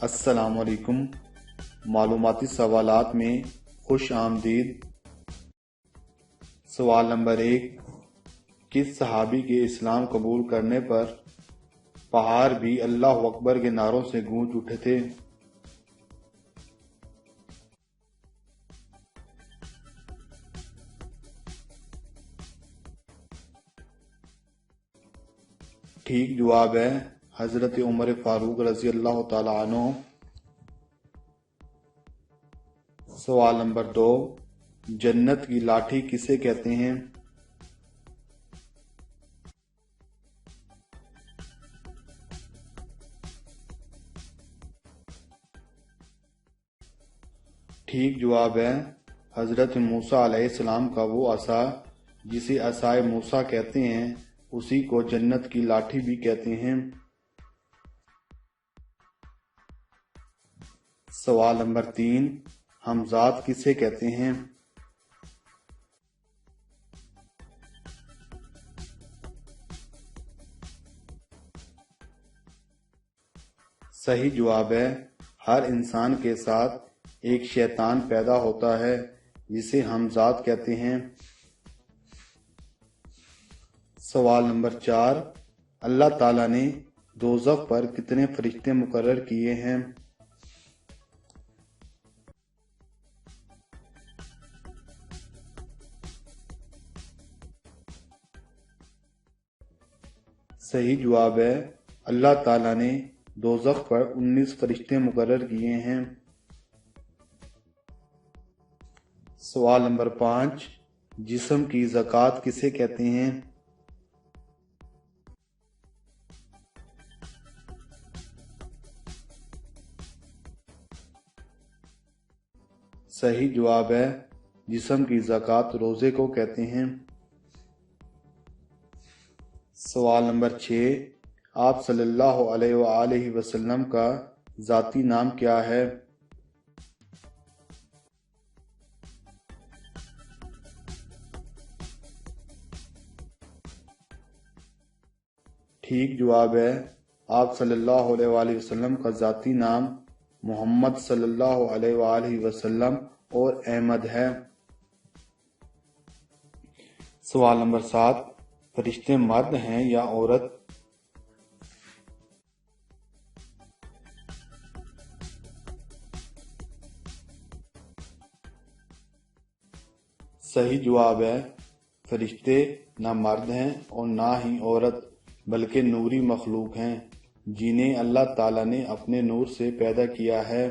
السلام علیکم۔ معلوماتی سوالات میں خوش آمدید۔ سوال نمبر 1، کس صحابی کے اسلام قبول کرنے پر پہاڑ بھی اللہ اکبر کے نعروں سے گونج اٹھے تھے؟ ٹھیک جواب ہے حضرت عمر فاروق رضی اللہ تعالی عنہ۔ سوال نمبر 2، جنت کی لاٹھی کسے کہتے ہیں؟ ٹھیک جواب ہے حضرت موسیٰ علیہ السلام کا وہ عصا جسے عصائے موسیٰ کہتے ہیں، اسی کو جنت کی لاٹھی بھی کہتے ہیں۔ سوال نمبر 3، ہمزاد کسے کہتے ہیں؟ صحیح جواب ہے ہر انسان کے ساتھ ایک شیطان پیدا ہوتا ہے جسے ہمزاد کہتے ہیں۔ سوال نمبر 4، اللہ تعالیٰ نے دوزخ پر کتنے فرشتے مقرر کیے ہیں؟ صحیح جواب ہے اللہ تعالیٰ نے دوزخ پر 19 فرشتے مقرر کیے ہیں۔ سوال نمبر 5، جسم کی زکوٰۃ کسے کہتے ہیں؟ صحیح جواب ہے جسم کی زکوٰۃ روزے کو کہتے ہیں۔ سوال نمبر 6، آپ صلی اللہ علیہ وآلہ وسلم کا ذاتی نام کیا ہے؟ ٹھیک جواب ہے آپ صلی اللہ علیہ وآلہ وسلم کا ذاتی نام محمد صلی اللہ علیہ وآلہ وسلم اور احمد ہے۔ سوال نمبر 7، فرشتے مرد ہیں یا عورت؟ صحیح جواب ہے فرشتے نہ مرد ہیں اور نہ ہی عورت بلکہ نوری مخلوق ہیں جنہیں اللہ تعالیٰ نے اپنے نور سے پیدا کیا ہے۔